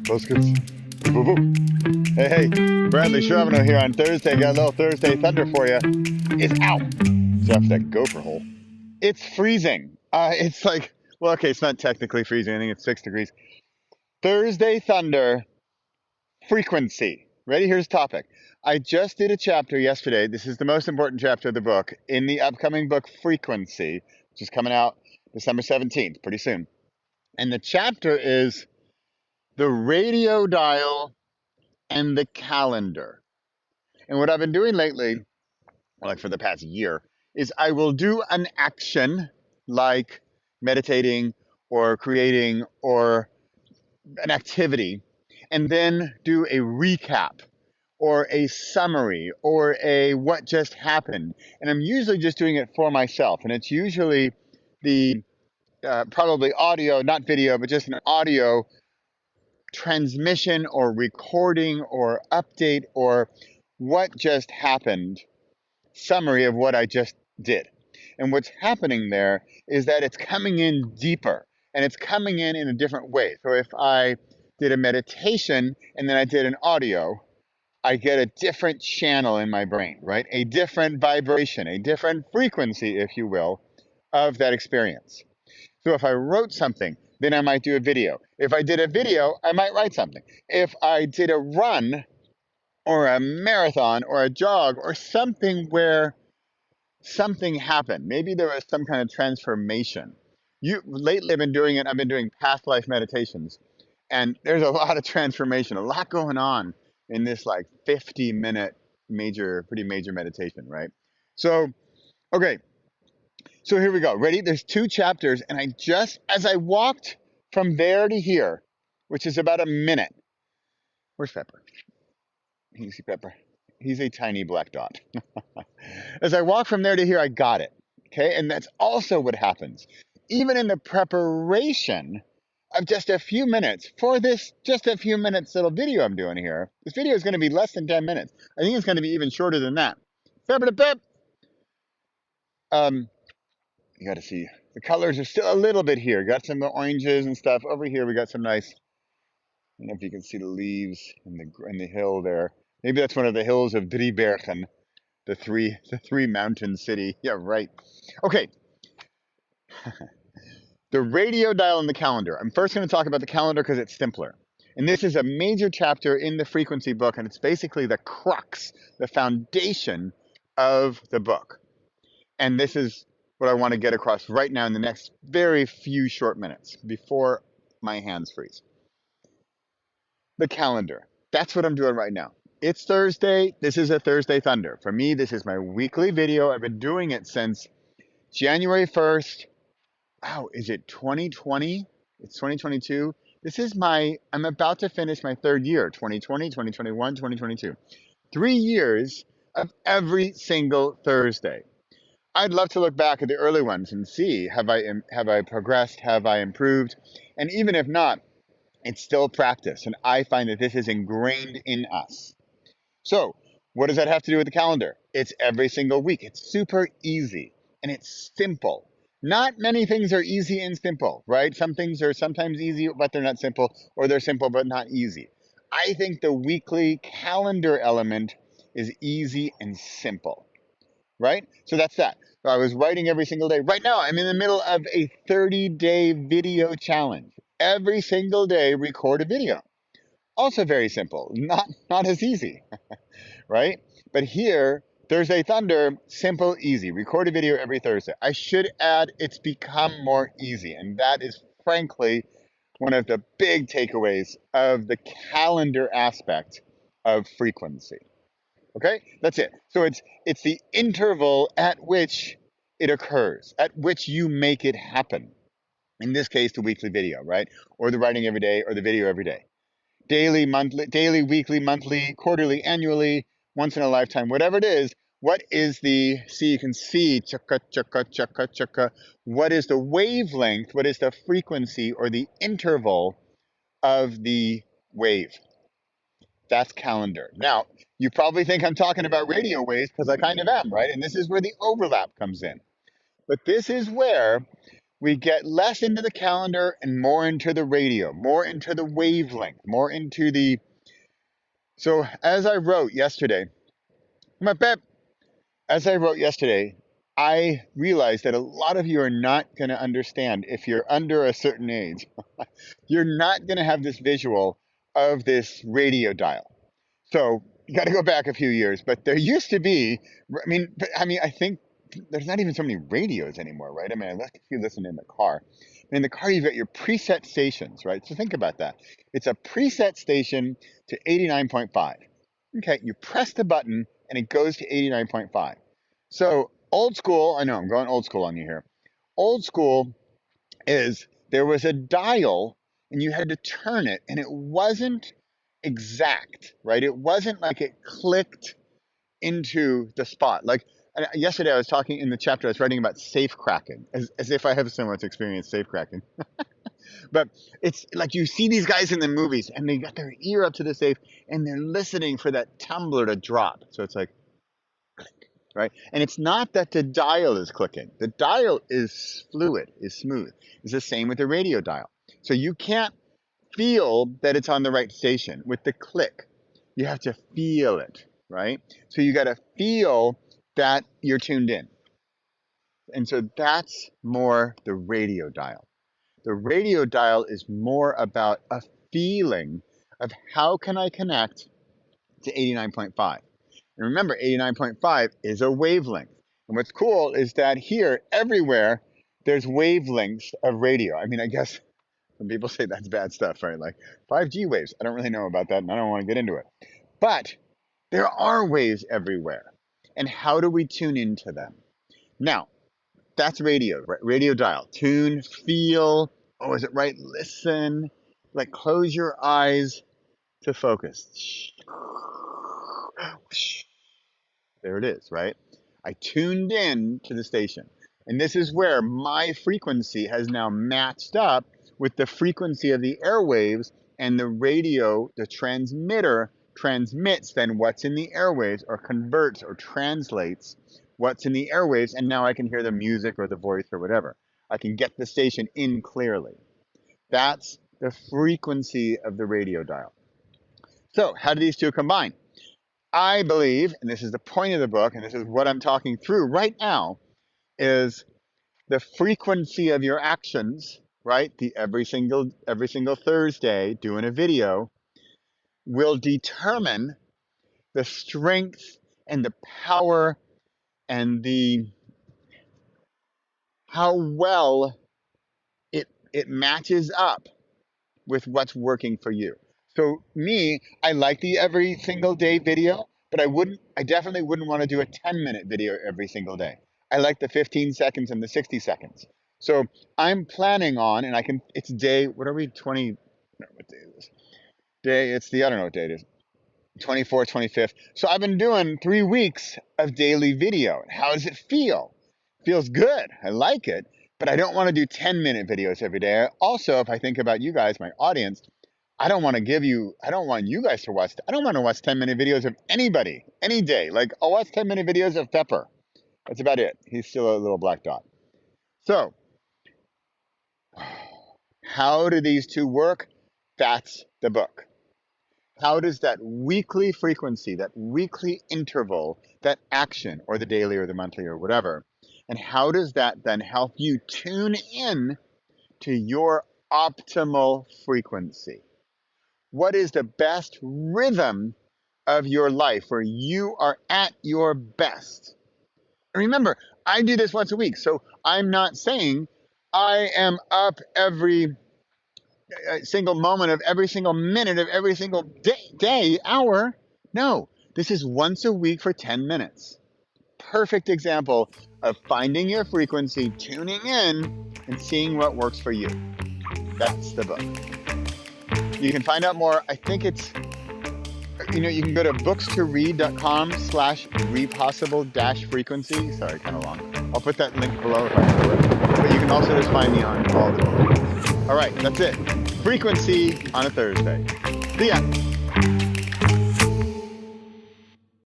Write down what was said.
Buskets. Woo woo. Hey, Bradley Sherman here on Thursday. Got a little Thursday thunder for you. It's out. So after that gopher hole, it's freezing. It's like, well, okay, it's not technically freezing. I think it's 6 degrees. Thursday thunder frequency. Ready? Here's the topic. I just did a chapter yesterday. This is the most important chapter of the book in the upcoming book Frequency, which is coming out December 17th, pretty soon. And the chapter is the radio dial and the calendar. And what I've been doing lately, like for the past year, is I will do an action like meditating or creating or an activity, and then do a recap or a summary or a what just happened. And I'm usually just doing it for myself. And it's usually the probably audio, not video, but just an audio transmission or recording or update or what just happened, summary of what I just did. And what's happening there is that it's coming in deeper and it's coming in a different way. So if I did a meditation and then I did an audio, I get a different channel in my brain, right? A different vibration, a different frequency, if you will, of that experience. So if I wrote something, then I might do a video. If I did a video, I might write something. If I did a run or a marathon or a jog or something where something happened, maybe there was some kind of transformation. Lately I've been doing it, I've been doing past life meditations, and there's a lot of transformation, a lot going on in this like 50-minute pretty major meditation, right? So, okay, so here we go. Ready? There's 2 chapters, and as I walked from there to here, which is about a minute. Where's Pepper? You see Pepper? He's a tiny black dot. As I walked from there to here, I got it. Okay, and that's also what happens. Even in the preparation of just a few minutes for this, just a few minutes little video I'm doing here. This video is going to be less than 10 minutes. I think it's going to be even shorter than that. Pepper to pep. You got to see the colors are still a little bit here. Got some oranges and stuff over here. We got some nice. I don't know if you can see the leaves in the hill there. Maybe that's one of the hills of Driebergen, the three mountain city. Yeah, right. Okay. The radio dial and the calendar. I'm first going to talk about the calendar because it's simpler. And this is a major chapter in the frequency book, and it's basically the crux, the foundation of the book. And this is what I want to get across right now in the next very few short minutes before my hands freeze. The calendar. That's what I'm doing right now. It's Thursday. This is a Thursday Thunder. For me, this is my weekly video. I've been doing it since January 1st. Wow, is it 2020? It's 2022. I'm about to finish my 3rd year, 2020, 2021, 2022. 3 years of every single Thursday. I'd love to look back at the early ones and see, have I progressed? Have I improved? And even if not, it's still practice. And I find that this is ingrained in us. So what does that have to do with the calendar? It's every single week. It's super easy and it's simple. Not many things are easy and simple, right? Some things are sometimes easy, but they're not simple, or they're simple, but not easy. I think the weekly calendar element is easy and simple, right? So that's that. So I was writing every single day. Right now, I'm in the middle of a 30-day video challenge. Every single day, record a video. Also very simple, not as easy, right? But here, Thursday Thunder, simple, easy. Record a video every Thursday. I should add, it's become more easy. And that is frankly one of the big takeaways of the calendar aspect of frequency. Okay, that's it. So it's the interval at which it occurs, at which you make it happen. In this case, the weekly video, right? Or the writing every day, or the video every day. Daily, weekly, monthly, quarterly, annually, once in a lifetime, whatever it is. What is you can see, chaka, chaka, chaka, chaka. What is the wavelength? What is the frequency or the interval of the wave? That's calendar. Now, you probably think I'm talking about radio waves because I kind of am, right? And this is where the overlap comes in. But this is where we get less into the calendar and more into the radio, more into the wavelength, more into the. So as I wrote yesterday, my pep, as I wrote yesterday, I realized that a lot of you are not going to understand if you're under a certain age. You're not going to have this visual of this radio dial. So you got to go back a few years, but there used to be. I think there's not even so many radios anymore, right? I mean, unless you listen in the car. In the car, you've got your preset stations, right? So think about that. It's a preset station to 89.5. Okay, you press the button and it goes to 89.5. So old school, I know I'm going old school on you here. Old school is there was a dial and you had to turn it and it wasn't exact, right? It wasn't like it clicked into the spot. Like yesterday, I was talking in the chapter, I was writing about safe cracking, as if I have so much experience safe cracking. But it's like you see these guys in the movies and they got their ear up to the safe and they're listening for that tumbler to drop. So it's like, click, right? And it's not that the dial is clicking. The dial is fluid, is smooth. It's the same with the radio dial. So you can't feel that it's on the right station with the click. You have to feel it, right? So you got to feel that you're tuned in. And so that's more the radio dial. The radio dial is more about a feeling of how can I connect to 89.5. And remember, 89.5 is a wavelength. And what's cool is that here, everywhere, there's wavelengths of radio. I mean, I guess some people say that's bad stuff, right? Like 5G waves. I don't really know about that and I don't want to get into it. But there are waves everywhere. And how do we tune into them? Now, that's radio, right? Radio dial. Tune, feel. Oh, is it right? Listen. Like close your eyes to focus. There it is, right? I tuned in to the station. And this is where my frequency has now matched up with the frequency of the airwaves, and the radio, the transmitter, transmits then what's in the airwaves or converts or translates what's in the airwaves, and now I can hear the music or the voice or whatever. I can get the station in clearly. That's the frequency of the radio dial. So how do these two combine? I believe, and this is the point of the book, and this is what I'm talking through right now, is the frequency of your actions, right? The every single Thursday doing a video will determine the strength and the power and the how well it matches up with what's working for you. So me, I like the every single day video, but I definitely wouldn't want to do a 10-minute video every single day. I like the 15 seconds and the 60 seconds. So I'm planning on, and it's day, what are we, 20, no, what day is this? I don't know what day it is. 24th, 25th. So I've been doing 3 weeks of daily video. How does it feel? Feels good. I like it, but I don't want to do 10-minute videos every day. Also, if I think about you guys, my audience, I don't want you guys to watch, I don't want to watch 10-minute videos of anybody, any day. Like, I'll watch 10-minute videos of Pepper. That's about it. He's still a little black dot. So, how do these two work? That's the book. How does that weekly frequency, that weekly interval, that action, or the daily or the monthly or whatever, and how does that then help you tune in to your optimal frequency? What is the best rhythm of your life where you are at your best? And remember, I do this once a week, so I'm not saying I am up every single moment of every single minute of every single day, hour. No, this is once a week for 10 minutes. Perfect example of finding your frequency, tuning in, and seeing what works for you. That's the book. You can find out more. I think it's, you can go to bookstoread.com/repossible-frequency. Sorry, kind of long. I'll put that link below if I remember it. But you can also just find me on all the books. All right, that's it. Frequency on a Thursday. See ya.